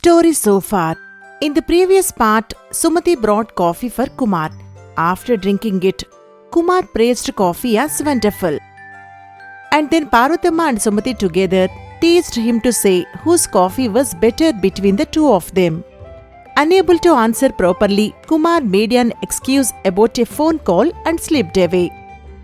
Story so far. In the previous part, Sumati brought coffee for Kumar. After drinking it, Kumar praised coffee as wonderful. And then Parvathamma and Sumati together teased him to say whose coffee was better between the two of them. Unable to answer properly, Kumar made an excuse about a phone call and slipped away.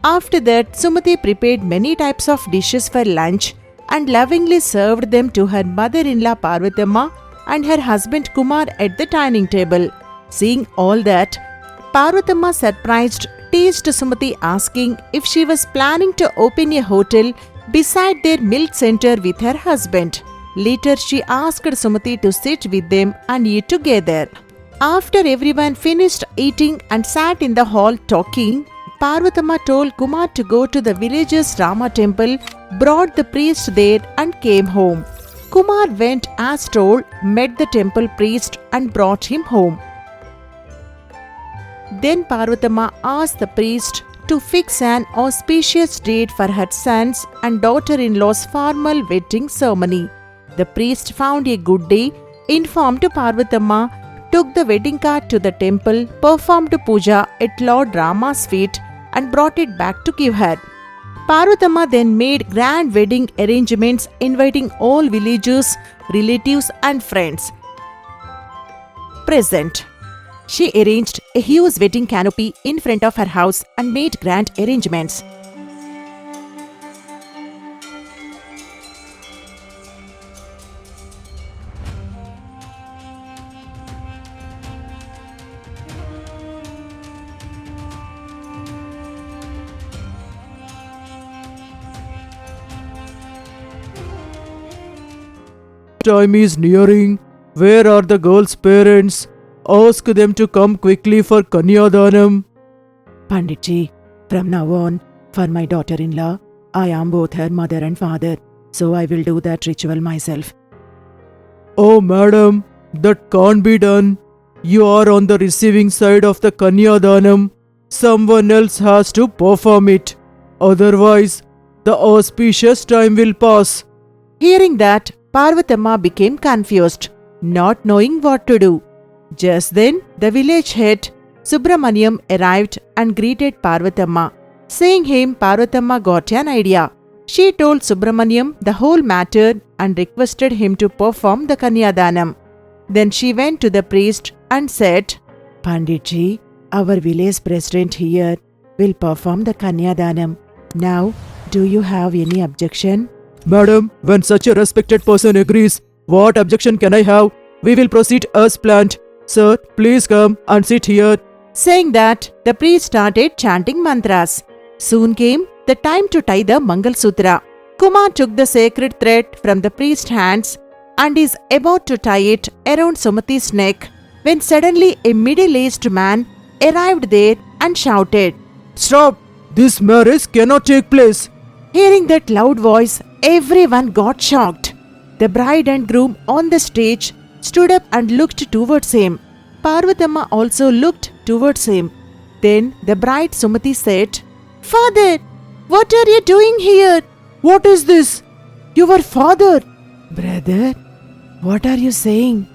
After that, Sumati prepared many types of dishes for lunch and lovingly served them to her mother-in-law Parvathamma and her husband Kumar at the dining table. Seeing all that, Parvathamma, surprised, teased Sumati, asking if she was planning to open a hotel beside their milk center with her husband. Later, she asked Sumati to sit with them and eat together. After everyone finished eating and sat in the hall talking, Parvathamma told Kumar to go to the village's Rama temple, brought the priest there and came home. Kumar went as told, met the temple priest and brought him home. Then Parvathamma asked the priest to fix an auspicious date for her son's and daughter-in-law's formal wedding ceremony. The priest found a good day, informed Parvathamma, took the wedding card to the temple, performed puja at Lord Rama's feet and brought it back to give her. Parvathamma then made grand wedding arrangements, inviting all villagers, relatives and friends present. She arranged a huge wedding canopy in front of her house and made grand arrangements. Time is nearing. Where are the girl's parents? Ask them to come quickly for Kanyadanam. Panditji, from now on, for my daughter-in-law, I am both her mother and father, so I will do that ritual myself. Oh madam, that can't be done. You are on the receiving side of the Kanyadanam. Someone else has to perform it. Otherwise, the auspicious time will pass. Hearing that, Parvathamma became confused, not knowing what to do. Just then, the village head, Subramaniam, arrived and greeted Parvathamma. Seeing him, Parvathamma got an idea. She told Subramaniam the whole matter and requested him to perform the Kanyadanam. Then she went to the priest and said, Panditji, our village president here will perform the Kanyadanam. Now, do you have any objection? Madam, when such a respected person agrees, what objection can I have? We will proceed as planned. Sir, please come and sit here. Saying that, the priest started chanting mantras. Soon came the time to tie the Mangal Sutra. Kumar took the sacred thread from the priest's hands and is about to tie it around Sumati's neck when suddenly a middle-aged man arrived there and shouted, Stop! This marriage cannot take place. Hearing that loud voice, everyone got shocked. The bride and groom on the stage stood up and looked towards him. Parvathamma also looked towards him. Then the bride Sumati said, Father, what are you doing here? What is this? Your father. Brother, what are you saying?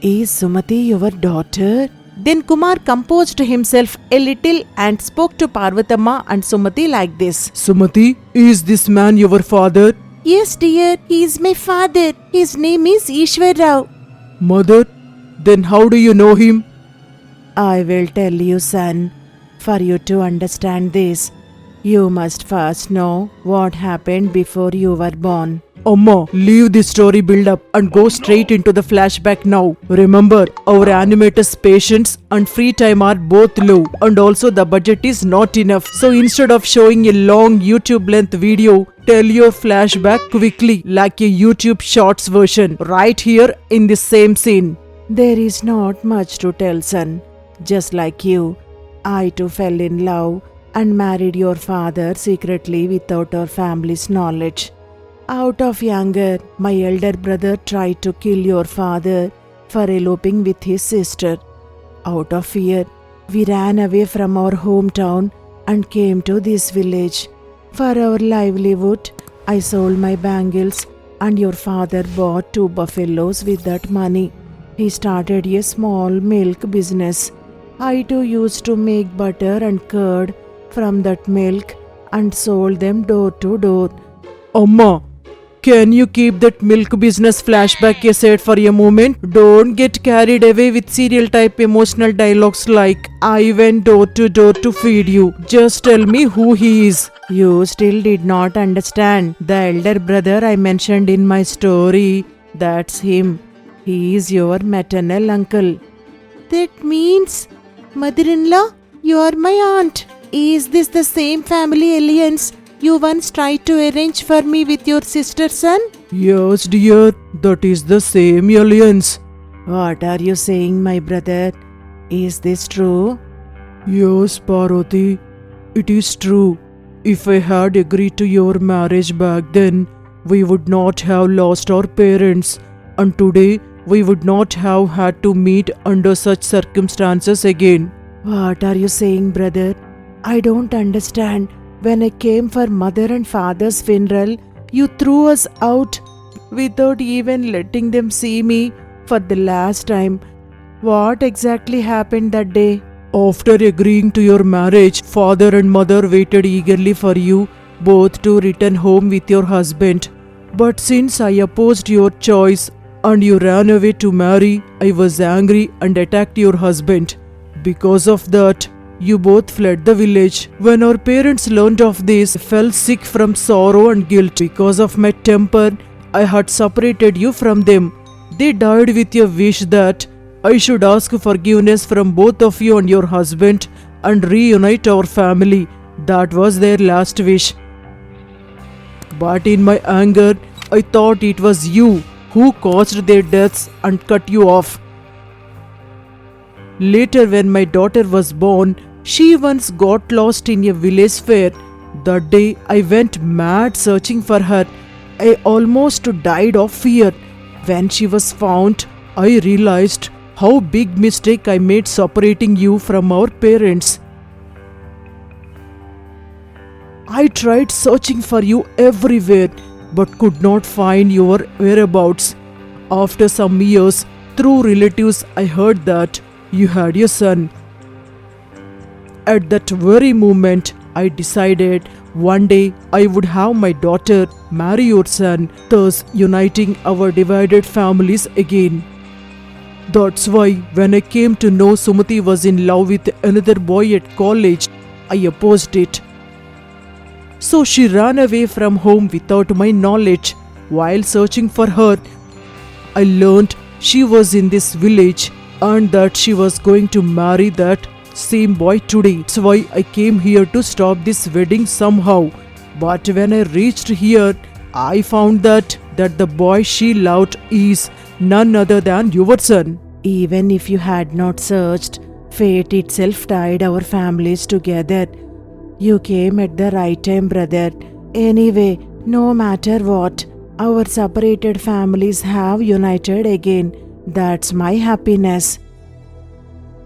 Is Sumati your daughter? Then Kumar composed himself a little and spoke to Parvathamma and Sumati like this. Sumati, is this man your father? Yes, dear, he is my father. His name is Ishwar Rao. Mother, then how do you know him? I will tell you, son. For you to understand this, you must first know what happened before you were born. Amma, leave this story build up and go straight into the flashback now. Remember, our animators' patience and free time are both low, and also the budget is not enough. So instead of showing a long YouTube length video, tell your flashback quickly like a YouTube Shorts version right here in the same scene. There is not much to tell, son. Just like you, I too fell in love and married your father secretly without our family's knowledge. Out of anger, my elder brother tried to kill your father for eloping with his sister. Out of fear, we ran away from our hometown and came to this village. For our livelihood, I sold my bangles and your father bought 2 buffaloes with that money. He started a small milk business. I too used to make butter and curd from that milk and sold them door to door. Amma, can you keep that milk business flashback aside for a moment? Don't get carried away with serial type emotional dialogues like I went door to door to feed you. Just tell me who he is. You still did not understand. The elder brother I mentioned in my story, that's him. He is your maternal uncle. That means, mother-in-law, you are my aunt. Is this the same family alliance you once tried to arrange for me with your sister's son? Yes, dear, that is the same alliance. What are you saying, my brother? Is this true? Yes, Parvati, it is true. If I had agreed to your marriage back then, we would not have lost our parents, and today we would not have had to meet under such circumstances again. What are you saying, brother? I don't understand. When I came for mother and father's funeral, you threw us out without even letting them see me for the last time. What exactly happened that day? After agreeing to your marriage, father and mother waited eagerly for you both to return home with your husband. But since I opposed your choice and you ran away to marry, I was angry and attacked your husband. Because of that, you both fled the village. When our parents learned of this, they fell sick from sorrow and guilt. Because of my temper, I had separated you from them. They died with a wish that I should ask forgiveness from both of you and your husband and reunite our family. That was their last wish. But in my anger, I thought it was you who caused their deaths and cut you off. Later, when my daughter was born, she once got lost in a village fair. That day, I went mad searching for her. I almost died of fear. When she was found, I realized how big mistake I made separating you from our parents. I tried searching for you everywhere but could not find your whereabouts. After some years, through relatives, I heard that you had a son. At that very moment, I decided one day I would have my daughter marry your son, thus uniting our divided families again. That's why when I came to know Sumati was in love with another boy at college, I opposed it. So she ran away from home without my knowledge. While searching for her, I learned she was in this village and that she was going to marry that same boy today. That's why I came here to stop this wedding somehow. But when I reached here, I found that the boy she loved is none other than your son. Even if you had not searched, fate itself tied our families together. You came at the right time, brother. Anyway, no matter what, our separated families have united again. That's my happiness.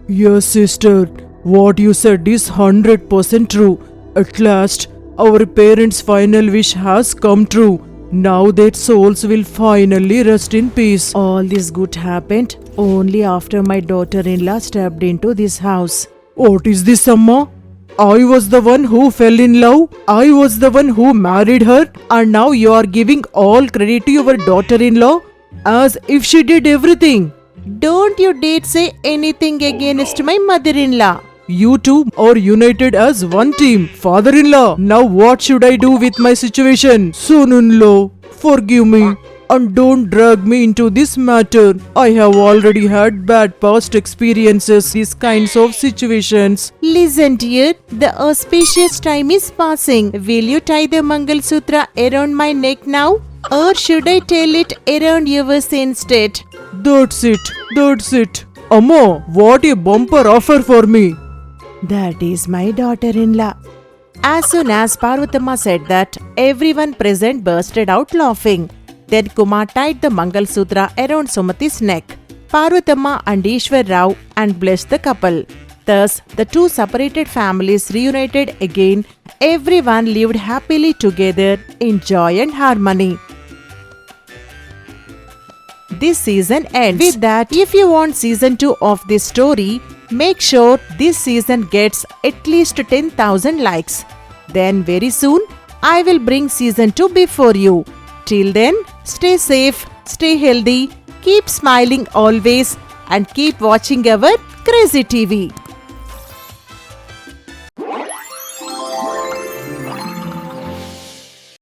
Yes, sister, what you said is 100% true. At last, our parents' final wish has come true. Now their souls will finally rest in peace. All this good happened only after my daughter-in-law stepped into this house. What is this, Amma? I was the one who fell in love. I was the one who married her. And now you are giving all credit to your daughter-in-law as if she did everything. Don't you dare say anything against my mother-in-law. You two are united as one team. Father-in-law, now what should I do with my situation? Son-in-law, forgive me and don't drag me into this matter. I have already had bad past experiences, these kinds of situations. Listen, dear, the auspicious time is passing. Will you tie the Mangal Sutra around my neck now? Or should I tell it around yours instead? That's it. Amma, what a bumper offer for me. That is my daughter-in-law. As soon as Parvatama said that, everyone present bursted out laughing. Then Kumar tied the Mangal Sutra around Sumati's neck, Parvatama and Ishwar Rao, and blessed the couple. Thus, the two separated families reunited again. Everyone lived happily together in joy and harmony. this season ends. With that, if you want season 2 of this story, make sure this season gets at least 10,000 likes. Then very soon, I will bring season 2 before you. Till then, stay safe, stay healthy, keep smiling always, and keep watching our Crazy TV.